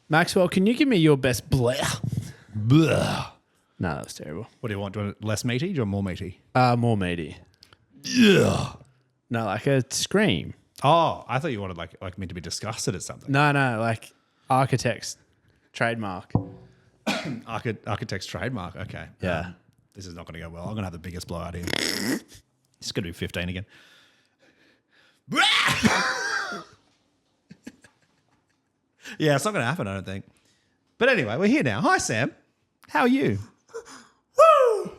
Maxwell, can you give me your best bleh? Blah. No, that was terrible. What do you want? Do you want it less meaty or do you want more meaty? More meaty. Yeah. No, like a scream. Oh, I thought you wanted like me to be disgusted at something. No, like architect's trademark. Architect's trademark. Okay. Yeah. This is not going to go well. I'm going to have the biggest blowout here. It's going to be 15 again. Yeah, it's not going to happen, I don't think. But anyway, we're here now. Hi, Sam. How are you? Woo!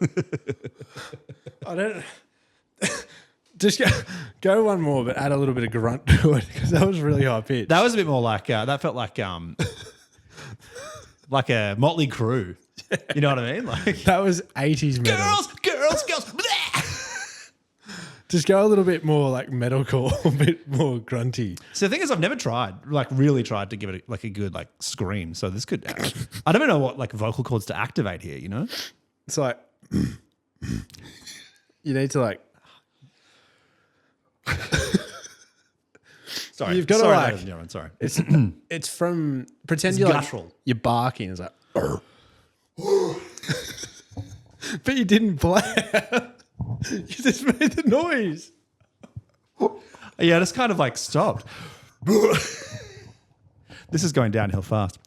I don't... Just go one more, but add a little bit of grunt to it because that was really high pitched. That was a bit more like, that felt like like a Motley Crue. You know what I mean? Like that was 80s metal. Girls. Just go a little bit more like metalcore, a bit more grunty. So the thing is, I've never really tried to give it like a good like scream. So this could, I don't even know what like vocal cords to activate here, you know? It's like, you need to like, sorry. You've got sorry, to like, ladies and gentlemen, sorry. It's from, pretend It's you're guttural. like, you're barking. It's like, but you didn't play it. You just made the noise. Yeah, it's kind of like stopped. This is going downhill fast.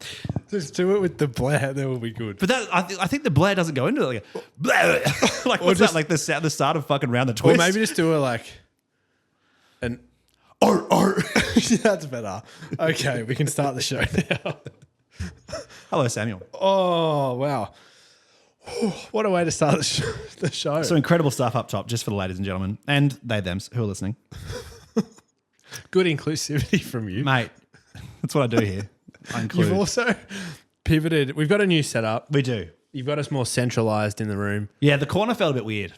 Just do it with the blare. That will be good. But that I think the blare doesn't go into it like like what's just, that like the start of fucking Round the Twist? Or maybe just do it like an That's better. Okay, we can start the show now. Hello, Samuel. Oh wow. What a way to start the show. So incredible stuff up top, just for the ladies and gentlemen, and they/thems who are listening. Good inclusivity from you. Mate, that's what I do here. I include. You've also pivoted. We've got a new setup. We do. You've got us more centralized in the room. Yeah, the corner felt a bit weird.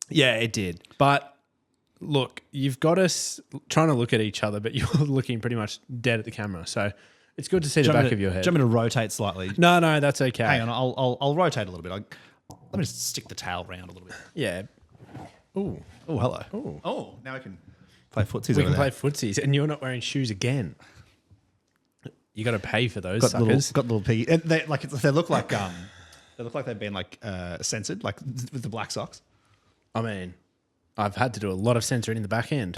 Yeah, it did. But look, you've got us trying to look at each other, but you're looking pretty much dead at the camera. So it's good to see the back of your head. Do you want me to rotate slightly? No, that's okay. Hang on, I'll rotate a little bit. Let me just stick the tail round a little bit. Yeah. Ooh. Oh, hello. Ooh. Oh, now we can play footsies. We can play footsies, and you're not wearing shoes again. You got to pay for those got suckers. Got little piggy. And they look like they've been like censored, like with the black socks. I mean, I've had to do a lot of censoring in the back end.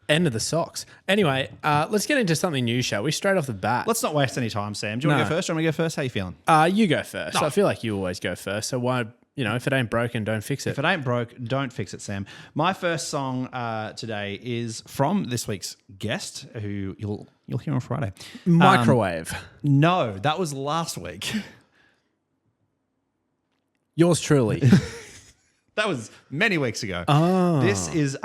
End of the socks. Anyway, let's get into something new, shall we? Straight off the bat. Let's not waste any time, Sam. Do you want to go first? Do you want me to go first? How you feeling? You go first. No. I feel like you always go first. So why, if it ain't broken, don't fix it. If it ain't broke, don't fix it, Sam. My first song today is from this week's guest, who you'll hear on Friday. Microwave. No, that was last week. Yours truly. That was many weeks ago. Oh. This is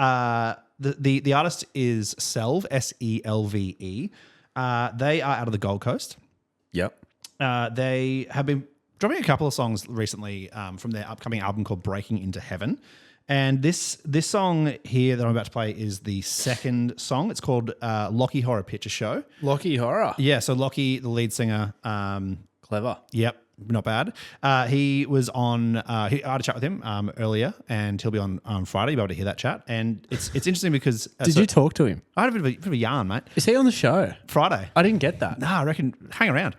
the artist is Selve, Selve. They are out of the Gold Coast. Yep. They have been dropping a couple of songs recently from their upcoming album called Breaking Into Heaven. And this song here that I'm about to play is the second song. It's called Lockie Horror Picture Show. Lockie Horror. Yeah, so Lockie, the lead singer. Clever. Yep, not bad. He was on, I had a chat with him earlier, and he'll be on Friday. You'll be able to hear that chat. And it's interesting because... Did you talk to him? I had a bit of a yarn, mate. Is he on the show? Friday. I didn't get that. Nah, I reckon hang around.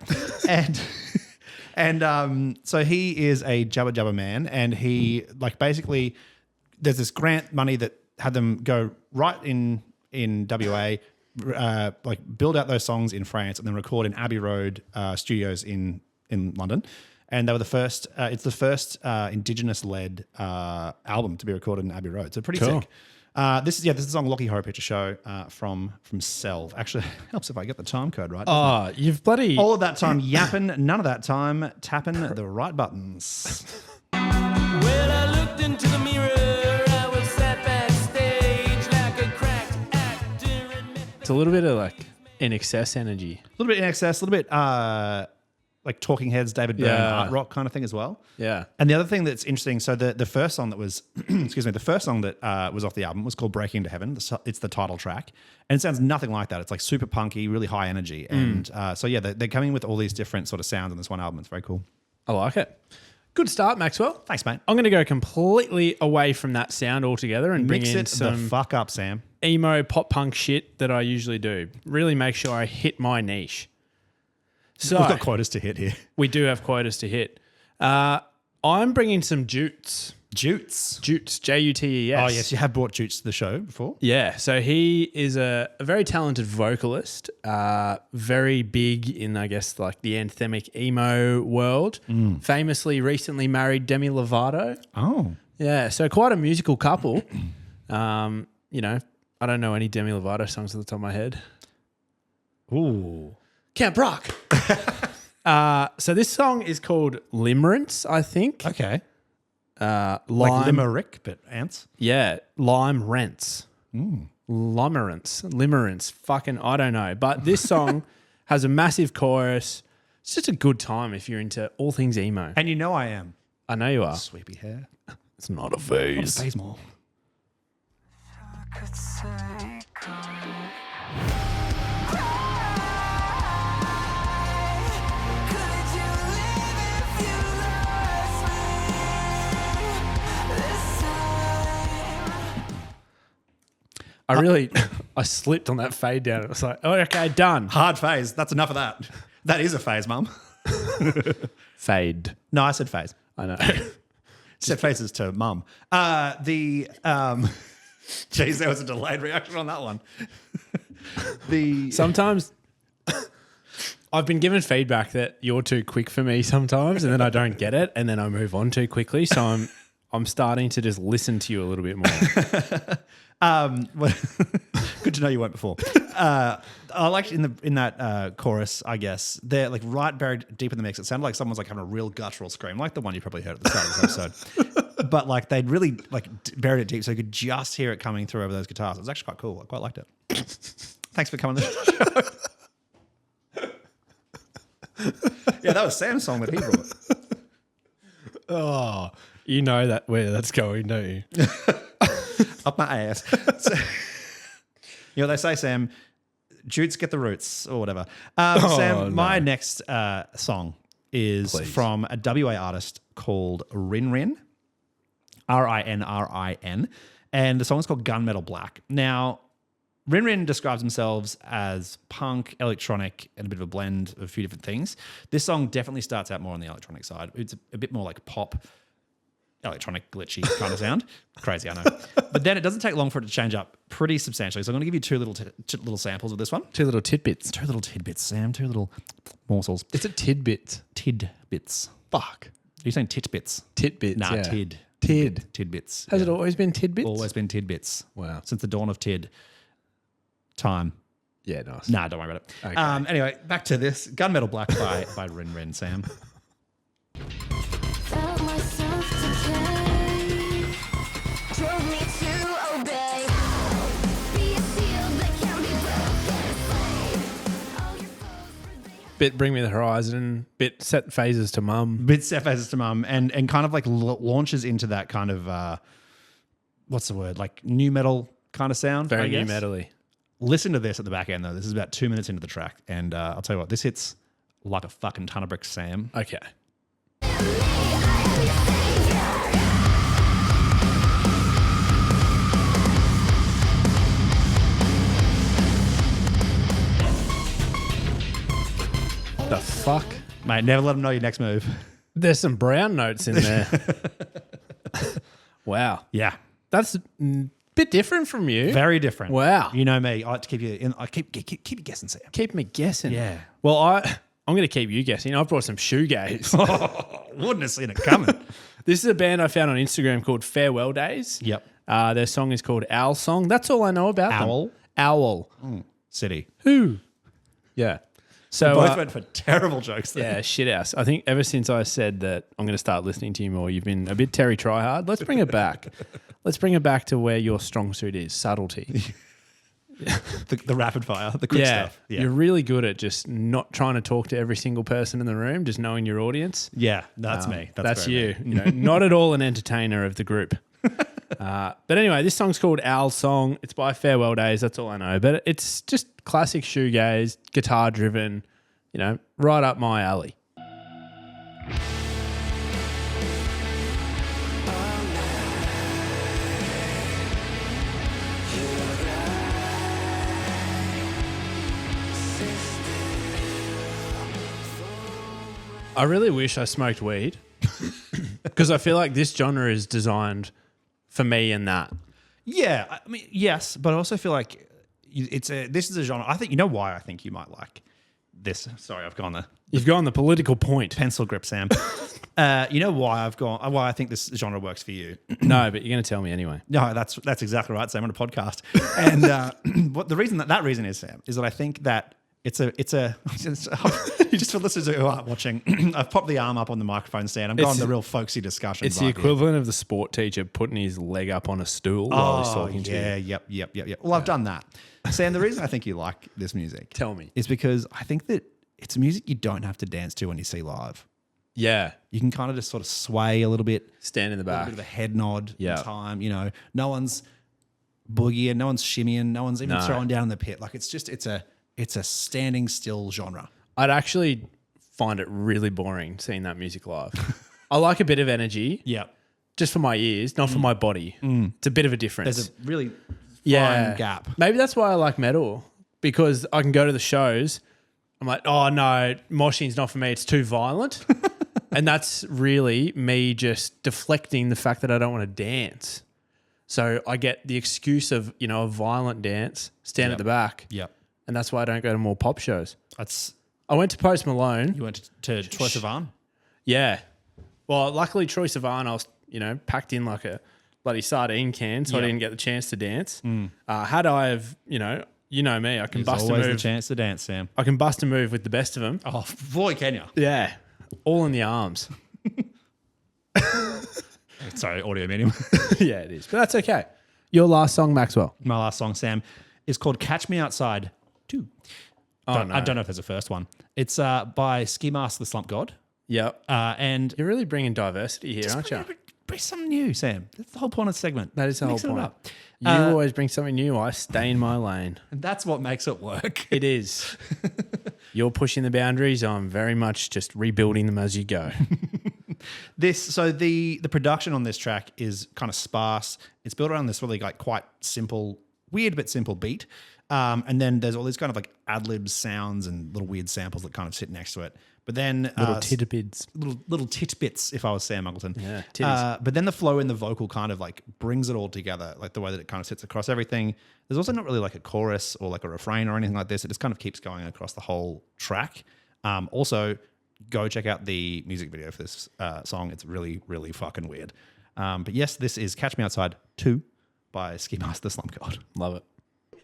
and so he is a Jabba Jabba man, and he basically there's this grant money that had them go right in WA, build out those songs in France, and then record in Abbey Road studios in London. And they were the first. It's the first Indigenous-led album to be recorded in Abbey Road. So pretty sick. This is the song Lockie Horror Picture Show from Selve. Actually, it helps if I get the time code right. Oh, you've bloody... All of that time yapping, none of that time tapping the right buttons. Well, I looked into the mirror. I was sat backstage like a cracked actor. It's a little bit of in excess energy. A little bit in excess, a little bit like Talking Heads, David Byrne, art rock kind of thing as well. Yeah. And the other thing that's interesting, so the first song that was, the first song that was off the album was called Breaking Into Heaven. It's the title track. And it sounds nothing like that. It's like super punky, really high energy. And they're coming with all these different sort of sounds on this one album. It's very cool. I like it. Good start, Maxwell. Thanks, mate. I'm going to go completely away from that sound altogether and Mix bring in it some the fuck up, Sam. emo pop punk shit that I usually do. Really make sure I hit my niche. So We've got quotas to hit here. we do have quotas to hit. I'm bringing some Jutes. Jutes. Jutes, J-U-T-E-S. Oh, yes. You have brought Jutes to the show before. Yeah, so he is a very talented vocalist, very big in, I guess, like the anthemic emo world. Famously recently married Demi Lovato. Oh. Yeah, so quite a musical couple. You know, I don't know any Demi Lovato songs at the top of my head. Ooh. Camp Rock. So this song is called Limerence, I think. Okay. Lime, Like limerick, but ants. Yeah, Lime Rents. Limerence. Fucking, I don't know. But this song has a massive chorus. It's just a good time if you're into all things emo. And you know I am. I know you are. Sweepy hair. It's not a phase. Phase more. Could say come. Could you live if you lost me this time? I slipped on that fade down. It was like, oh, okay, done. Hard phase. That's enough of that. That is a phase, Mum. Fade. No, I said phase. I know. Said phases to Mum. Jeez, there was a delayed reaction on that one. Sometimes I've been given feedback that you're too quick for me sometimes, and then I don't get it, and then I move on too quickly. So I'm starting to just listen to you a little bit more. Good to know you weren't before. I liked in that chorus, I guess, they're like right buried deep in the mix. It sounded like someone's like having a real guttural scream, like the one you probably heard at the start of this episode. But like they'd really like buried it deep, so you could just hear it coming through over those guitars. It was actually quite cool. I quite liked it. Thanks for coming to the show. Yeah, that was Sam's song that he brought. Oh, you know that where that's going, don't you? Up my ass. So, you know what they say, Sam? Jutes get the roots or whatever. Sam, my next song is from a WA artist called Rin Rin. R-I-N-R-I-N. And the song is called Gunmetal Black. Now, Rin Rin describes themselves as punk, electronic, and a bit of a blend of a few different things. This song definitely starts out more on the electronic side. It's a bit more like pop, electronic, glitchy kind of sound. Crazy, I know. But then it doesn't take long for it to change up pretty substantially. So I'm going to give you two little samples of this one. Two little tidbits. Two little tidbits, Sam. Two little morsels. It's a tidbit. Tidbits. Fuck. Are you saying titbits? Titbits. Nah, yeah. tid. Tid. Tidbits. Has it always been tidbits? Always been tidbits. Wow. Since the dawn of tid time. Yeah, nice. Nah, don't worry about it. Okay. Anyway, back to this. Gunmetal Black by Rin Rin, Sam. Felt myself decay, drove me to obey. Be a shield that can be broken. All your foes Bit Bring Me the Horizon, bit Set Phases to Mum. Bit Set Phases to Mum and kind of like launches into that kind of, what's the word? Like new metal kind of sound. Very I new guess. metal-y. Listen to this at the back end though. This is about 2 minutes into the track. And I'll tell you what, this hits like a fucking ton of bricks, Sam. Okay. The fuck? Mate, never let them know your next move. There's some brown notes in there. Wow. Yeah. That's a bit different from you. Very different. Wow. You know me. I like to keep you in. I keep you guessing, Sam. Keep me guessing. Yeah. Well, I'm going to keep you guessing. I've brought some shoegaze. Wouldn't have seen it coming. This is a band I found on Instagram called Farewell Days. Yep. Their song is called Owl Song. That's all I know about Owl? them. Owl. City. Who? Yeah. So Both went for terrible jokes there. yeah, shit house. I think ever since I said that I'm going to start listening to you more, you've been a bit Terry Tryhard. Let's bring it back. Let's bring it back to where your strong suit is, subtlety. The rapid fire, the quick stuff. Yeah. You're really good at just not trying to talk to every single person in the room, just knowing your audience. Yeah, that's me. That's very you. me. You know, not at all an entertainer of the group. But anyway, this song's called Owl Song. It's by Farewell Days. That's all I know. But it's just classic shoegaze, guitar driven, you know, right up my alley. I really wish I smoked weed because I feel like this genre is designed for me and that. Yeah, I mean, yes, but I also feel like this is a genre. I think you know why I think you might like this. Sorry, I've gone the You've gone the political point. pencil grip, Sam. You know why why I think this genre works for you. No, but you're going to tell me anyway. No, that's exactly right, Sam. On a podcast, and what the reason that reason is, Sam, is that I think that it's a just for listeners who aren't watching. I've popped the arm up on the microphone stand. I'm going the real folksy discussion. It's the equivalent of the sport teacher putting his leg up on a stool while he's talking to you. Yep. Well, I've done that. Sam, the reason I think you like this music, Tell me. is because I think that it's music you don't have to dance to when you see live. Yeah. You can kind of just sort of sway a little bit, Stand in the a little back. bit of a head nod Yeah. in time. You know, no one's boogieing, no one's shimmying, no one's even throwing down in the pit. Like it's a standing still genre. I'd actually find it really boring seeing that music live. I like a bit of energy. Yeah. Just for my ears, not for my body. It's a bit of a difference. There's a really fine gap. Maybe that's why I like metal, because I can go to the shows. I'm like, oh no, moshing's not for me. It's too violent. And that's really me just deflecting the fact that I don't want to dance. So I get the excuse of, a violent dance, stand at the back. Yep. And that's why I don't go to more pop shows. That's I went to Post Malone. you went to Troy Sivan? Yeah. Well, luckily Troy Sivan, I was, packed in like a bloody sardine can, so I Yeah. didn't get the chance to dance. Had I have, you know me, I can There's bust a always move. the chance to dance, Sam. I can bust a move with the best of them. Oh boy, can you? Yeah. All in the arms. Sorry, audio medium. Yeah, it is. But that's okay. Your last song, Maxwell. My last song, Sam, is called "Catch Me Outside 2." Oh, no. I don't know if there's a first one. It's by Ski Mask the Slump God, Yep. and You're really bringing diversity here, aren't you? bring something new, Sam. That's the whole point of the segment. That is the whole Mix it point. up. You always bring something new. I stay in my lane. And that's what makes it work. It is. You're pushing the boundaries. I'm very much just rebuilding them as you go. The production on this track is kind of sparse. It's built around this really like quite simple, weird but simple beat. And then there's all these kind of like ad-lib sounds and little weird samples that kind of sit next to it. But then Little titbits. little titbits, if I was Sam Muggleton. Yeah, titties. But then the flow in the vocal kind of like brings it all together, like the way that it kind of sits across everything. There's also not really like a chorus or like a refrain or anything like this. It just kind of keeps going across the whole track. Also, go check out the music video for this song. It's really, really fucking weird. But yes, this is Catch Me Outside 2 by Ski Mask the Slump God. Love it.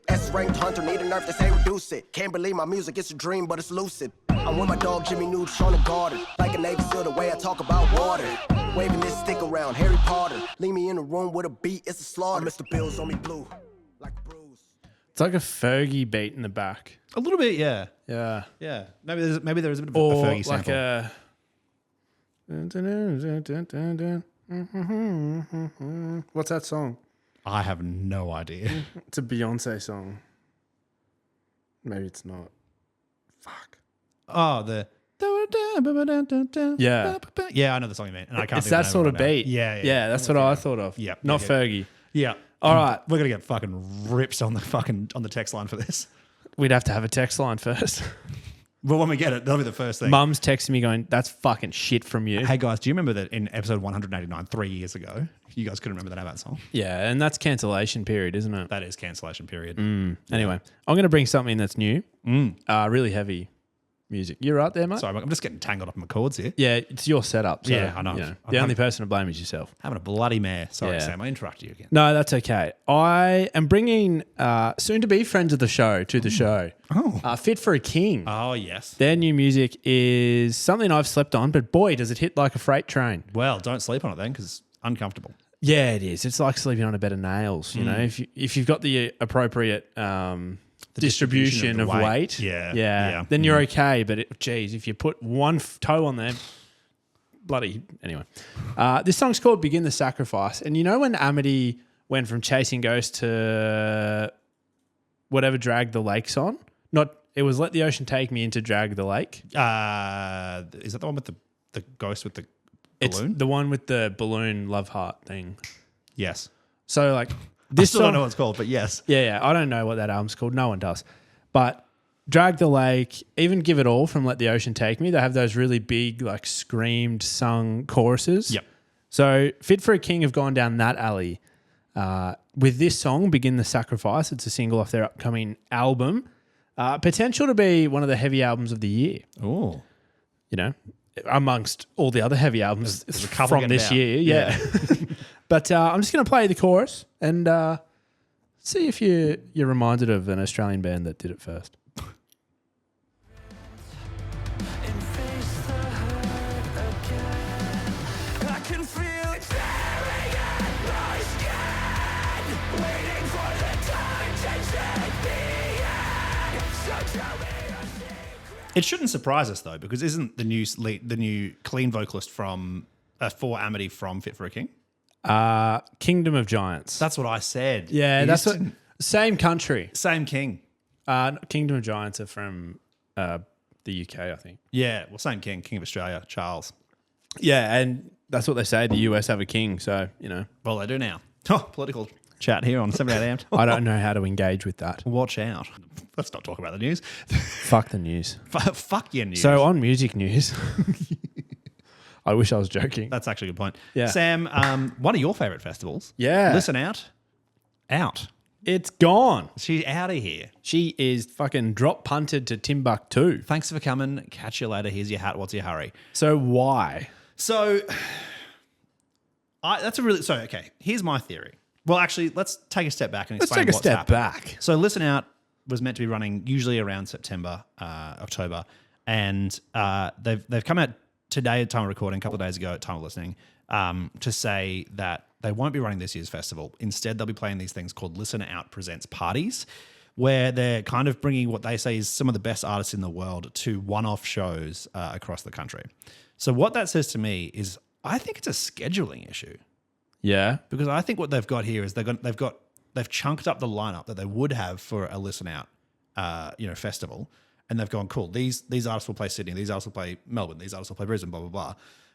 S-ranked hunter, need a nerve to say reduce it. Can't believe my music, it's a dream, but it's lucid. I'm with my dog Jimmy Nooch on the garden. Like a Navy SEAL, the way I talk about water. Waving this stick around, Harry Potter. Leave me in a room with a beat, it's a slaughter. Mr. Bills on me blue, like a bruise. It's like a Fergie beat in the back. A little bit, yeah. Yeah. Yeah. Maybe there's a bit of a Or Fergie like sample. What's that song? I have no idea. It's a Beyonce song. Maybe it's not. Fuck. Oh, the... Yeah. Yeah, I know the song you mean. And I can't It's think that the sort name of right now. beat. Yeah. Yeah, that's what I thought of. Yeah. Not Yeah. Fergie. Yeah. All right. We're going to get fucking rips on the text line for this. We'd have to have a text line first. Well, when we get it, that'll be the first thing. Mum's texting me going, that's fucking shit from you. Hey, guys, do you remember that in episode 189, 3 years ago, you guys couldn't remember the name of that song? Yeah, and that's cancellation period, isn't it? That is cancellation period. Anyway, I'm going to bring something that's new. Really heavy music. You're right there, mate? Sorry, I'm just getting tangled up in my chords here. Yeah, it's your setup. So, Yeah, I know. the only person to blame is yourself. Having a bloody mare. Sorry, Yeah. Sam, I interrupted you again. No, that's okay. I am bringing soon-to-be friends of the show to the show. Oh. Fit for a King. Oh, yes. Their new music is something I've slept on, but boy, does it hit like a freight train. Well, don't sleep on it then because it's uncomfortable. Yeah, it is. It's like sleeping on a bed of nails. You know, if you've got the appropriate distribution of of the weight. weight, Yeah. then you're okay. But geez, if you put one toe on there, bloody. Anyway, this song's called "Begin the Sacrifice," and you know when Amity went from chasing ghosts to whatever Drag the Lake's on, it was Let the Ocean Take Me into Drag the Lake. Is that the one with the ghost with the balloon? It's the one with the balloon love heart thing. Yes. So like I this still song, don't know what it's called, but yes. Yeah. I don't know what that album's called. No one does. But Drag the Lake, even Give It All from Let the Ocean Take Me. They have those really big, like screamed, sung choruses. Yep. So Fit for a King have gone down that alley. With this song, Begin the Sacrifice, it's a single off their upcoming album. Potential to be one of the heavy albums of the year. Oh. You know, amongst all the other heavy albums There's a couple from getting this down. year. Yeah. But I'm just going to play the chorus and see if you're reminded of an Australian band that did it first. And face the hurt again. I can feel it tearing at my skin, waiting for the time to take me in. So tell me a secret. It shouldn't surprise us though, because isn't the new clean vocalist from for Amity from Fit for a King? Kingdom of Giants. That's what I said. Yeah, He that's just what, didn't- same country. same king. Kingdom of Giants are from the UK, I think. Yeah, well, same king of Australia, Charles. Yeah, and that's what they say. The US have a king, so, you know. Well, they do now. Oh, political chat here on 78 AM. I don't know how to engage with that. Watch out. Let's not talk about the news. Fuck the news. Fuck your news. So on music news, I wish I was joking. That's actually a good point. Yeah. Sam, one of your favourite festivals. Yeah. Listen Out. Out. It's gone. She's out of here. She is fucking drop punted to Timbuktu. Thanks for coming. Catch you later. Here's your hat. What's your hurry? So why? So, okay. Here's my theory. Well, actually, let's take a step back and Let's explain take a what's step happened. back. So, Listen Out was meant to be running usually around September, October, and they've come out today at time of recording, a couple of days ago at time of listening, to say that they won't be running this year's festival. Instead, they'll be playing these things called Listen Out Presents Parties, where they're kind of bringing what they say is some of the best artists in the world to one-off shows across the country. So what that says to me is I think it's a scheduling issue, Yeah. because I think what they've got here is they've chunked up the lineup that they would have for a Listen Out festival, and they've gone, cool, these artists will play Sydney, these artists will play Melbourne, these artists will play Brisbane, blah blah blah,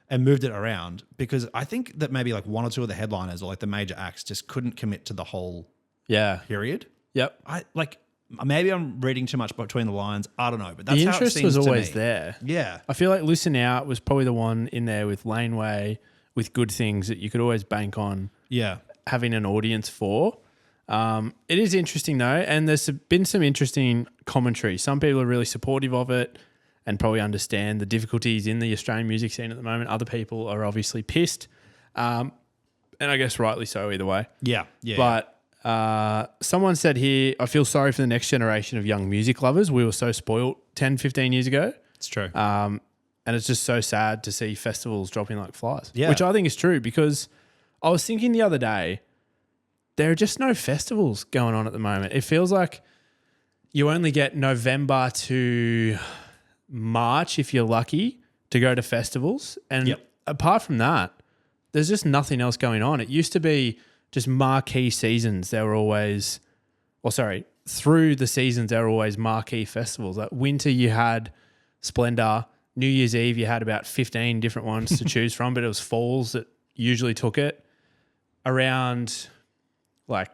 and moved it around because I think that maybe like one or two of the headliners or like the major acts just couldn't commit to the whole Yeah. period. Yep. Maybe I'm reading too much between the lines. I don't know, but that's The how it interest seems was to always me. there. Yeah, I feel like Listen Out was probably the one in there with Laneway, with Good Things that you could always bank on yeah, having an audience for. It is interesting though, and there's been some interesting commentary. Some people are really supportive of it and probably understand the difficulties in the Australian music scene at the moment. Other people are obviously pissed, and I guess rightly so either way. yeah. But someone said here, I feel sorry for the next generation of young music lovers. We were so spoiled 10, 15 years ago. It's true. And it's just so sad to see festivals dropping like flies, Yeah. which I think is true because I was thinking the other day, there are just no festivals going on at the moment. It feels like you only get November to March, if you're lucky, to go to festivals. And Yep. apart from that, there's just nothing else going on. It used to be just marquee seasons. There were always, through the seasons, there were always marquee festivals. Like winter, you had Splendor. New Year's Eve, you had about 15 different ones to choose from, but it was falls that usually took it. Around, like,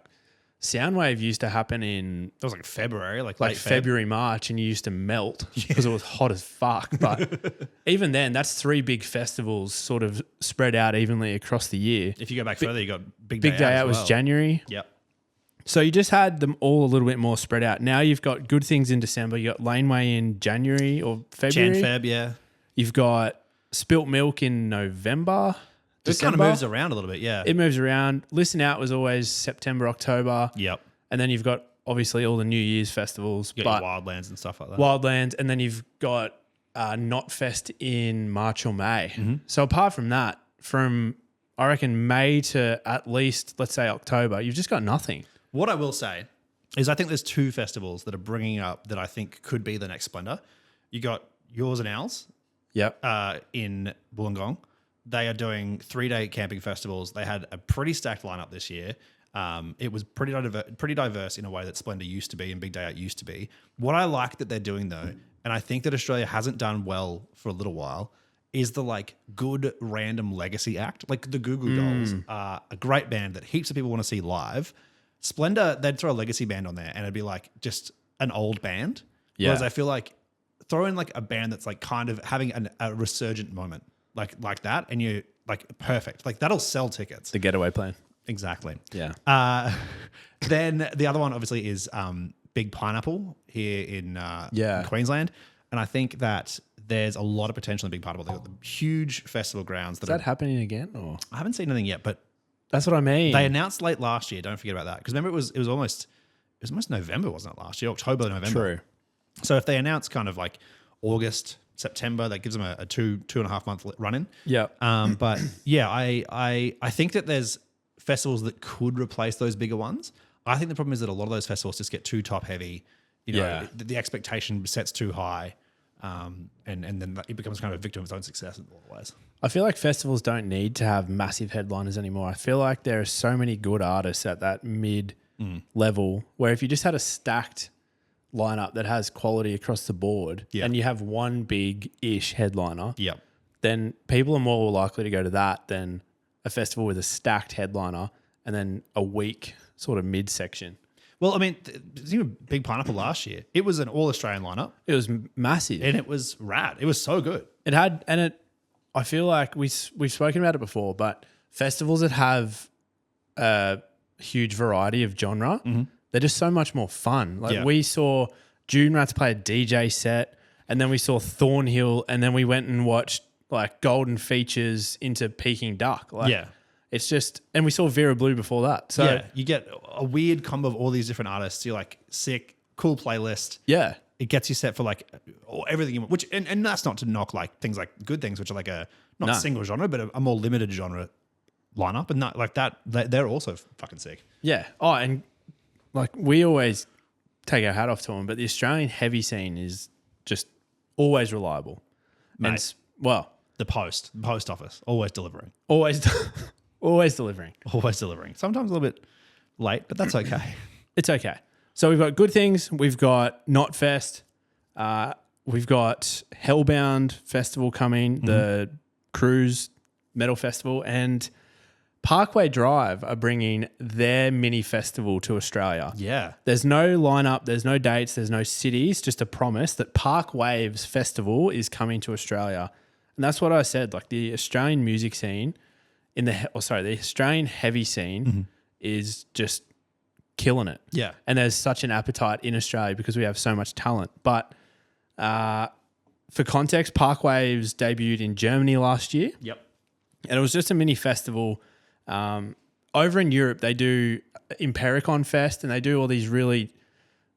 Soundwave used to happen in That was like February, like like late Feb. February, March, and you used to melt because it was hot as fuck. But even then, that's 3 big festivals sort of spread out evenly across the year. If you go back further, you got Big Big Day Out was well. January. Yep. So you just had them all a little bit more spread out. Now you've got Good Things in December. You got Laneway in January or February. Jan, Feb, yeah. You've got Spilt Milk in November. It kind of December. moves around a little bit, yeah. It moves around. Listen Out was always September, October. Yep. And then you've got obviously all the New Year's festivals. You got your Wildlands and stuff like that. Wildlands, and then you've got Knotfest in March or May. Mm-hmm. So apart from that, from I reckon May to at least, let's say October, you've just got nothing. What I will say is I think there's 2 festivals that are bringing up that I think could be the next Splendor. You got Yours and Ours Yep. in Wollongong. They are doing 3-day camping festivals. They had a pretty stacked lineup this year. It was pretty diverse in a way that Splendor used to be and Big Day Out used to be. What I like that they're doing though, and I think that Australia hasn't done well for a little while, is the like good random legacy act. Like the Goo Goo Dolls are a great band that heaps of people want to see live. Splendor, they'd throw a legacy band on there and it'd be like just an old band. Yeah. Whereas I feel like throw in like a band that's like kind of having a resurgent moment like that, and you like perfect. Like that'll sell tickets. The Getaway Plan. Exactly. Yeah. Then the other one obviously is Big Pineapple here in Queensland. And I think that there's a lot of potential in Big Pineapple. They've got the huge festival grounds. Is that happening again? Or I haven't seen anything yet, but that's what I mean. they announced late last year. Don't forget about that. Because remember, it was almost November, wasn't it, last year? October, November. True. So if they announce kind of like August, September, that gives them a 2.5 month run in. Yeah. But yeah, I think that there's festivals that could replace those bigger ones. I think the problem is that a lot of those festivals just get too top heavy. You know, Yeah. the expectation sets too high, and then it becomes kind of a victim of its own success in a lot of ways. I feel like festivals don't need to have massive headliners anymore. I feel like there are so many good artists at that mid level where if you just had a stacked lineup that has quality across the board and you have one big-ish headliner, then people are more likely to go to that than a festival with a stacked headliner and then a weak sort of mid-section. Well, I mean, even Big Pineapple last year, it was an all-Australian lineup. It was massive. And it was rad. It was so good. I feel like we've spoken about it before, but festivals that have a huge variety of genre, they're just so much more fun. Like we saw June Rats play a DJ set, and then we saw Thornhill, and then we went and watched like Golden Features into Peking Duck. Like, it's just, and we saw Vera Blue before that. So you get a weird combo of all these different artists. You're like, sick, cool playlist. Yeah. It gets you set for like everything you want, which, and that's not to knock like things like good things, which are like not a single genre, but a more limited genre lineup. And not like that, they're also fucking sick. Yeah. Oh, and like we always take our hat off to them, but the Australian heavy scene is just always reliable. Mate, the post office, always delivering. Always delivering. Always delivering. Sometimes a little bit late, but that's okay. It's okay. So we've got good things. We've got Knotfest. We've got Hellbound Festival coming, the Cruise Metal Festival, and Parkway Drive are bringing their mini festival to Australia. Yeah. There's no lineup, there's no dates, there's no cities, just a promise that Park Waves Festival is coming to Australia. And that's what I said, like the Australian music scene the Australian heavy scene is just killing it. Yeah. And there's such an appetite in Australia because we have so much talent. But for context, Parkwaves debuted in Germany last year. Yep. And it was just a mini festival. Over in Europe, they do Impericon Fest, and they do all these really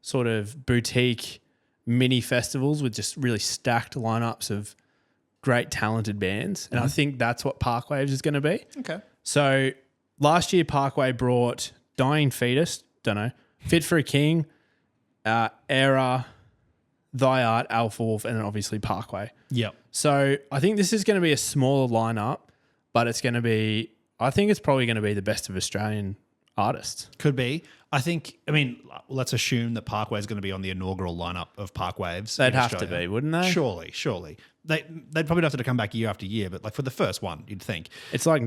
sort of boutique mini festivals with just really stacked lineups of great talented bands. And I think that's what Parkwaves is going to be. Okay. So last year, Parkway brought Dying Fetus, don't know, Fit for a King, Era, Thy Art, Alpha Wolf, and then obviously Parkway. Yep. So I think this is going to be a smaller lineup, but it's going to be, I think it's probably going to be the best of Australian artists. Could be. I mean, let's assume that Parkway is going to be on the inaugural lineup of Parkwaves. They'd have to be, wouldn't they? Surely. They'd probably have to come back year after year, but like for the first one, you'd think. It's like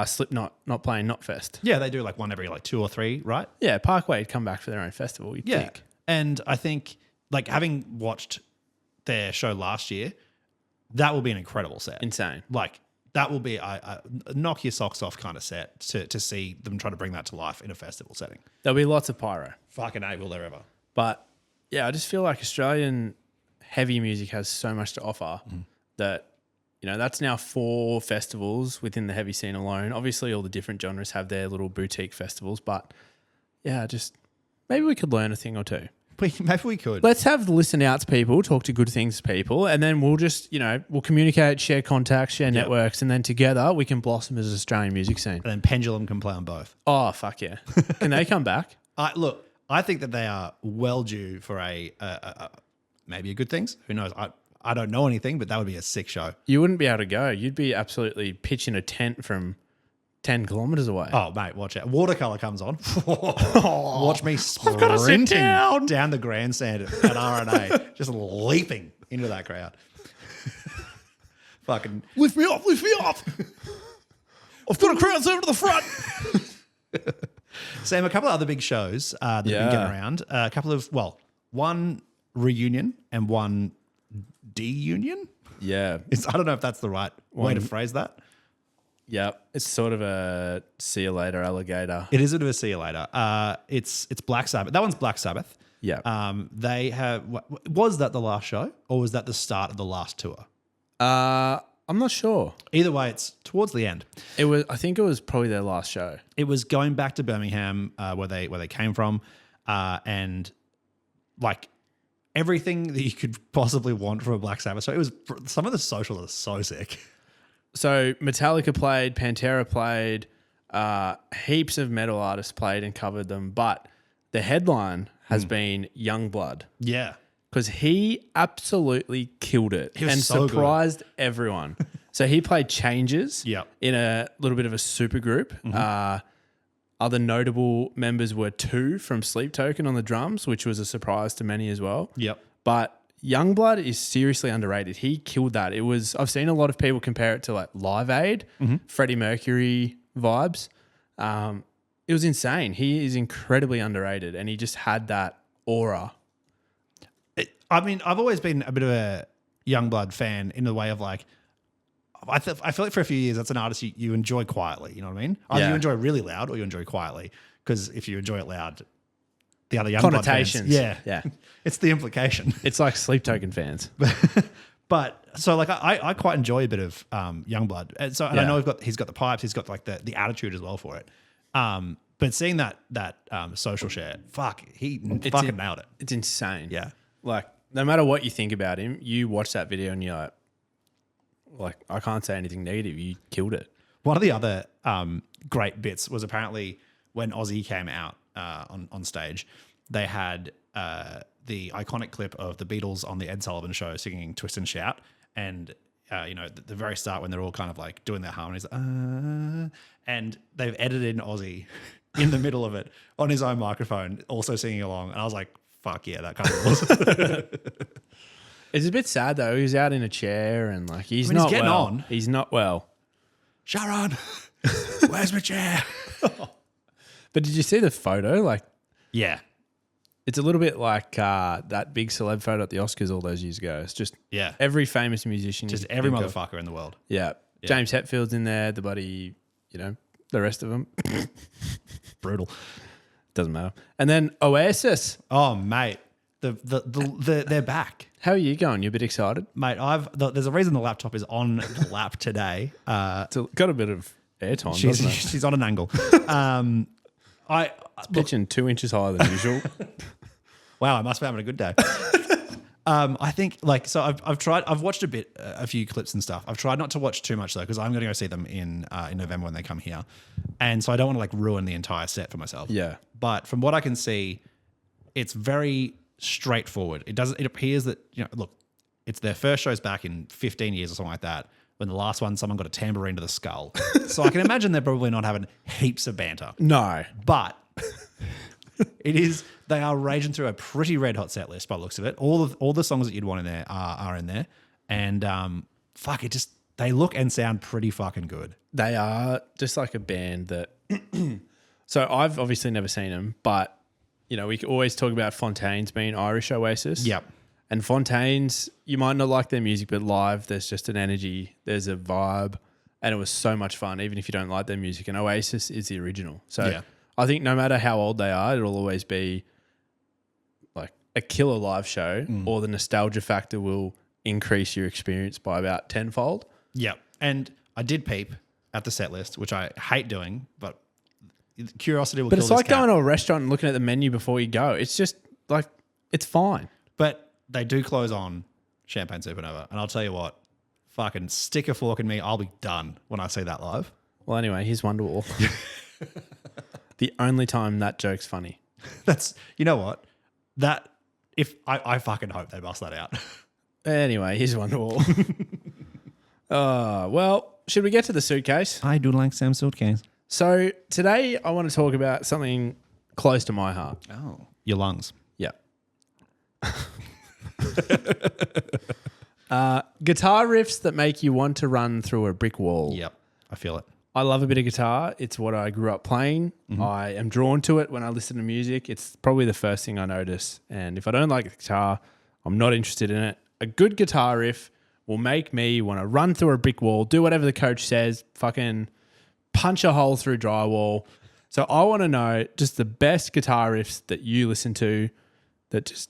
Slipknot not playing Knotfest. Yeah, they do like one every like 2 or 3, right? Yeah, Parkway would come back for their own festival, you'd think. And I think like having watched their show last year, that will be an incredible set. Insane. Like that will be a knock your socks off kind of set to see them try to bring that to life in a festival setting. There'll be lots of pyro. Fucking A, will there ever. But yeah, I just feel like Australian heavy music has so much to offer that, you know, that's now 4 festivals within the heavy scene alone. Obviously, all the different genres have their little boutique festivals, but yeah, just maybe we could learn a thing or two. Maybe we could. Let's have listen outs people, talk to good things people, and then we'll just, you know, we'll communicate, share contacts, share networks, and then together we can blossom as an Australian music scene. And then Pendulum can play on both. Oh, fuck yeah. Can they come back? Look, I think that they are well due for a maybe a good things. Who knows? I don't know anything, but that would be a sick show. You wouldn't be able to go. You'd be absolutely pitching a tent from 10 kilometres away. Oh, mate, watch out. Watercolour comes on. Watch me sprinting down the grandstand at RNA, just leaping into that crowd. Fucking lift me off. I've got a crowd over to the front. Sam, a couple of other big shows that have been getting around. A couple of, one reunion and one de-union. Yeah. I don't know if that's the right way to phrase that. Yeah. It's sort of a see you later alligator. It is a bit of a see you later. It's Black Sabbath. That one's Black Sabbath. Yeah. They have. Was that the last show, or was that the start of the last tour? I'm not sure. Either way, it's towards the end. It was. I think it was probably their last show. It was going back to Birmingham, where they came from, and like everything that you could possibly want from a Black Sabbath show. It was some of the socials are so sick. So Metallica played, Pantera played, heaps of metal artists played and covered them, but the headline has been Youngblood. Yeah. Because he absolutely killed it was and so surprised everyone. So he played Changes Yep. in a little bit of a super group. Other notable members were Two from Sleep Token on the drums, which was a surprise to many as well. Yep. But Youngblood is seriously underrated. He killed that. I've seen a lot of people compare it to like Live Aid, Freddie Mercury vibes. It was insane. He is incredibly underrated and he just had that aura. I mean, I've always been a bit of a Youngblood fan in the way of like, I feel like for a few years, that's an artist you enjoy quietly. You know what I mean? Either Yeah. you enjoy really loud or you enjoy quietly. Because if you enjoy it loud, the other Youngblood Connotations. fans, Yeah. it's the implication. It's like Sleep Token fans. But so like I quite enjoy a bit of Youngblood, and so and I Yeah. know he's got the pipes, he's got like the attitude as well for it. But seeing that social share, he fucking nailed it. It's insane. Yeah. Like, no matter what you think about him, you watch that video and you're like, I can't say anything negative. You killed it. One of the other great bits was apparently when Ozzy came out on stage, they had the iconic clip of the Beatles on the Ed Sullivan Show singing "Twist and Shout," and the very start when they're all kind of like doing their harmonies, and they've edited in Ozzy in the middle of it on his own microphone, also singing along, and I was like, "Fuck yeah, that kind of was." It's a bit sad though. He's out in a chair and like he's he's not getting well. on. He's not well. Sharon, where's my chair? But did you see the photo? Like, Yeah, it's a little bit like that big celeb photo at the Oscars all those years ago. It's just yeah, every famous musician. just you every think of. motherfucker in the world. Yeah. James Hetfield's in there. The buddy, the rest of them. Brutal. Doesn't matter. And then Oasis. Oh, mate, they're back. How are you going? You a bit excited? Mate, there's a reason the laptop is on the lap today. It's got a bit of airtime, doesn't it? She's on an angle. It's pitching 2 inches higher than usual. Wow, I must be having a good day. I think I've watched a few clips and stuff. I've tried not to watch too much though, because I'm going to go see them in November when they come here, and so I don't want to like ruin the entire set for myself. Yeah. But from what I can see, it's very straightforward. It appears that look, it's their first shows back in 15 years or something like that. When the last one, someone got a tambourine to the skull. So I can imagine they're probably not having heaps of banter. No. But they are raging through a pretty red hot set list by the looks of it. All the songs that you'd want in there are in there. And they look and sound pretty fucking good. They are just like a band that. So I've obviously never seen them, but we always talk about Fontaine's being Irish Oasis. Yep. And Fontaine's, you might not like their music, but live there's just an energy, there's a vibe, and it was so much fun, even if you don't like their music. And Oasis is the original. So Yeah. I think no matter how old they are, it'll always be like a killer live show, or the nostalgia factor will increase your experience by about tenfold. Yep. And I did peep at the set list, which I hate doing, but curiosity will But kill it's this like cat. going to a restaurant and looking at the menu before you go. It's just like, it's fine. But they do close on Champagne Supernova. And I'll tell you what, fucking stick a fork in me, I'll be done when I see that live. Well, anyway, here's Wonderwall. The only time that joke's funny. That's, you know what? I fucking hope they bust that out. Anyway, here's Wonderwall. Well, should we get to the suitcase? I do like Sam's suitcase. So today I want to talk about something close to my heart. Oh. Your lungs. Yeah. Guitar riffs that make you want to run through a brick wall. Yep. I feel it. I love a bit of guitar. It's what I grew up playing. I am drawn to it when I listen to music. It's probably the first thing I notice. And if I don't like the guitar, I'm not interested in it. A good guitar riff will make me want to run through a brick wall, do whatever the coach says, fucking punch a hole through drywall. So I want to know just the best guitar riffs that you listen to that just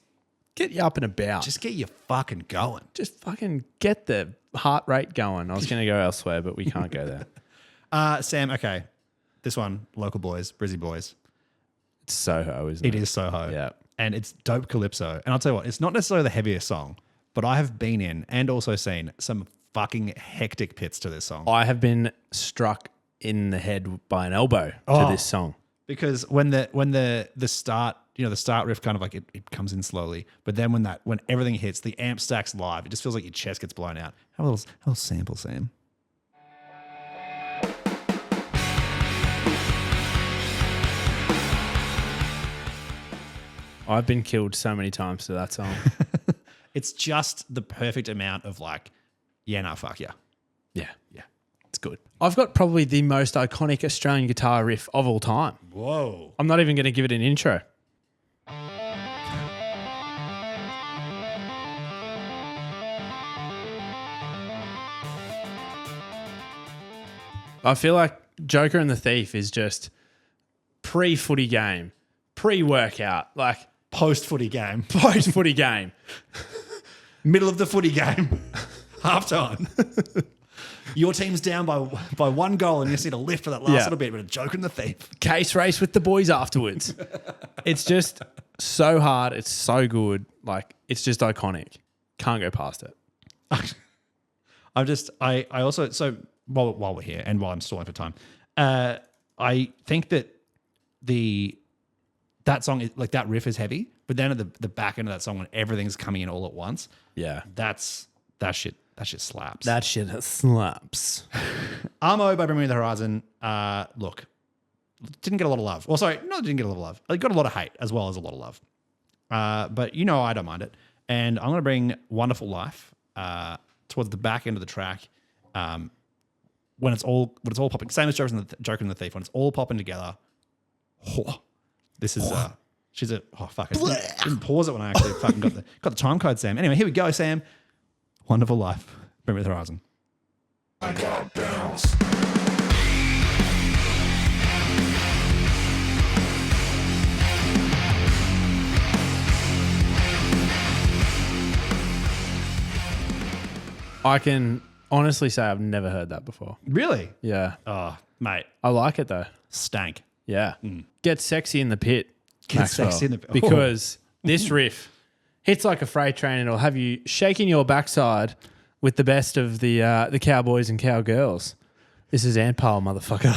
get you up and about. Just get you fucking going. Just fucking get the heart rate going. I was going to go elsewhere, but we can't go there. Sam, okay. This one, local boys, Brizzy boys. It's Soho, isn't it? It is Soho. Yeah. And it's dope calypso. And I'll tell you what, it's not necessarily the heaviest song, but I have been in and also seen some fucking hectic pits to this song. I have been struck in the head by an elbow to this song. Because when the start, the start riff kind of like it comes in slowly, but then when everything hits, the amp stacks live, it just feels like your chest gets blown out. Have a little sample, Sam. I've been killed so many times to that song. It's just the perfect amount of like, yeah, no, fuck yeah. Yeah. It's good. I've got probably the most iconic Australian guitar riff of all time. Whoa. I'm not even going to give it an intro. I feel like Joker and the Thief is just pre-footy game, pre-workout, like Post-footy game. post-footy game. Middle of the footy game. Half time. Your team's down by one goal and you just need a lift for that last little bit, but a Joker and the Thief. Case race with the boys afterwards. It's just so hard. It's so good. Like, it's just iconic. Can't go past it. I also, so while we're here and while I'm stalling for time, I think that that song is like that riff is heavy, but then at the back end of that song when everything's coming in all at once, Yeah. that shit slaps. That shit slaps. Armo by Bring Me the Horizon, look, didn't get a lot of love. Well, sorry, no, it didn't get a lot of love. It got a lot of hate as well as a lot of love. But I don't mind it. And I'm going to bring Wonderful Life towards the back end of the track when it's all popping. Same as Joker and the Thief. When it's all popping together. Oh, this is she's a fuck. I didn't pause it when I actually fucking got the time code, Sam. Anyway, here we go, Sam. Wonderful Life. Bring Me the Horizon. I got bounce. I can honestly say I've never heard that before. Really? Yeah. Oh, mate. I like it though. Stank. Yeah. Get sexy in the pit. Get Maxwell, sexy in the pit. Because this riff hits like a freight train and it'll have you shaking your backside with the best of the cowboys and cowgirls. This is Antpile, motherfucker.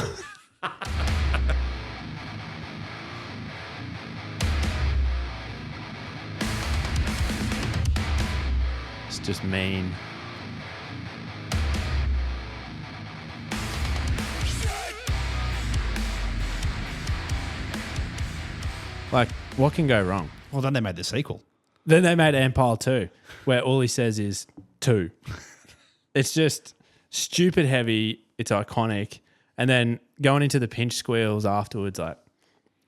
It's just mean. Like, what can go wrong? Well, then they made the sequel. Then they made Empire 2, where all he says is 2. It's just stupid heavy. It's iconic. And then going into the pinch squeals afterwards, like,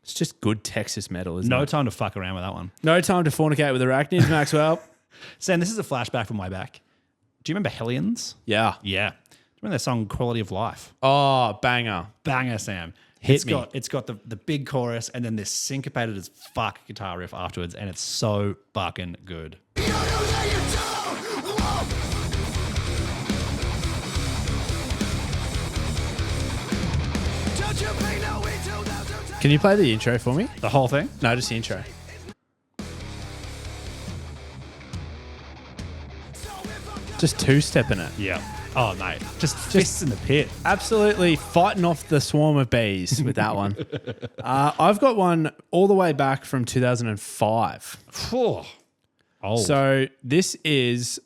it's just good Texas metal, isn't No it? time to fuck around with that one. No time to fornicate with arachnids, Maxwell. Sam, this is a flashback from way back. Do you remember Hellions? Yeah. Yeah. Do you remember their song Quality of Life? Oh, banger. Banger, Sam. Hit me. It's got the big chorus and then this syncopated as fuck guitar riff afterwards, and it's so fucking good. Can you play the intro for me? The whole thing? No, just the intro. Just two-stepping it. Yeah. Oh, mate. Just fists in the pit. Absolutely fighting off the swarm of bees with that one. I've got one all the way back from 2005. Oh. So this is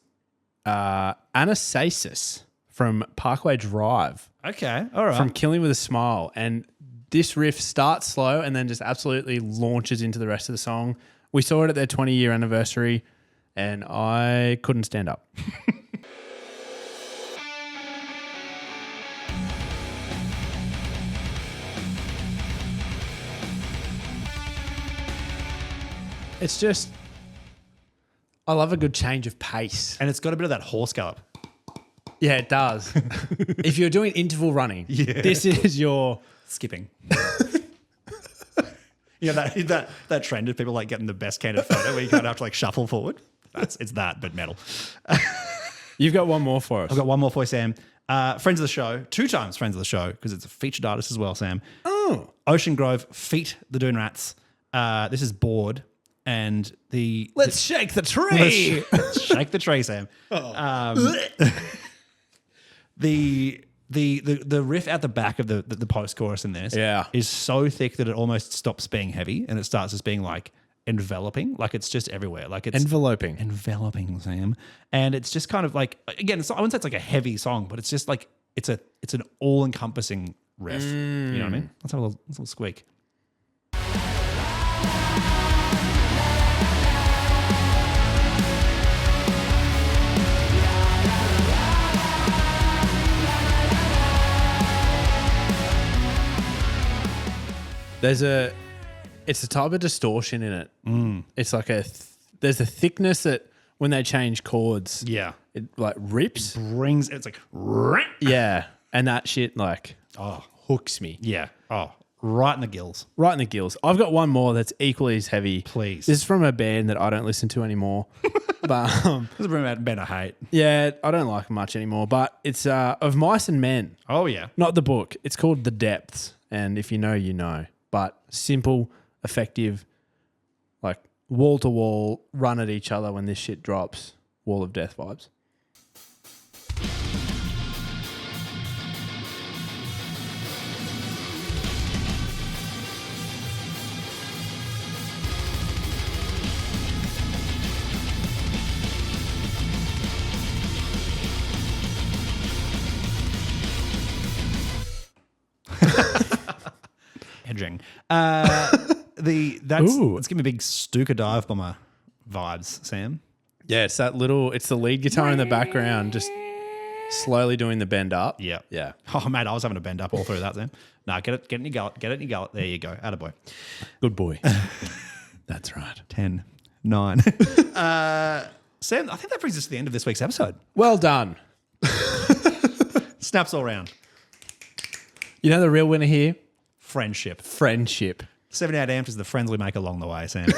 Anastasis from Parkway Drive. Okay. All right. From Killing with a Smile. And this riff starts slow and then just absolutely launches into the rest of the song. We saw it at their 20-year anniversary and I couldn't stand up. It's just, I love a good change of pace. And it's got a bit of that horse gallop. Yeah, it does. If you're doing interval running, this is your Skipping. that trend of people like getting the best candid photo where you kind of have to like shuffle forward. It's that, but metal. You've got one more for us. I've got one more for you, Sam. Friends of the show, 2 times friends of the show, because it's a featured artist as well, Sam. Oh. Ocean Grove feat the Dune Rats. This is Bored, and Let's shake the tree. let's shake the tree, Sam. The riff at the back of the post chorus in this is so thick that it almost stops being heavy and it starts just being like enveloping, like it's just everywhere, like it's Enveloping, Sam. And it's just kind of like, again, I wouldn't say it's like a heavy song, but it's just like it's an all encompassing riff. You know what I mean? Let's have a little squeak. It's a type of distortion in it. It's like there's a thickness that when they change chords, it like rips. It's like, Yeah. And that shit like hooks me. yeah. Oh, right in the gills. Right in the gills. I've got one more that's equally as heavy. Please. This is from a band that I don't listen to anymore. But This is a band I hate. yeah, I don't like them much anymore. But it's Of Mice and Men. Oh, yeah. Not the book. It's called The Depths. And if you know, you know. But simple, effective, like wall to wall, run at each other when this shit drops. Wall of Death vibes. Edging. It's Ooh. giving me big Stuka Dive Bomber vibes, Sam. Yeah, it's the lead guitar in the background, just slowly doing the bend up. Yeah. Yeah. Oh, mate, I was having to bend up all through that, Sam. No, get it in your gullet. Get it in your gullet. There you go. Attaboy. Good boy. That's right. 10, 9. Sam, I think that brings us to the end of this week's episode. Well done. Snaps all round. You know the real winner here? Friendship. Friendship. 78 amps is the friends we make along the way, Sam.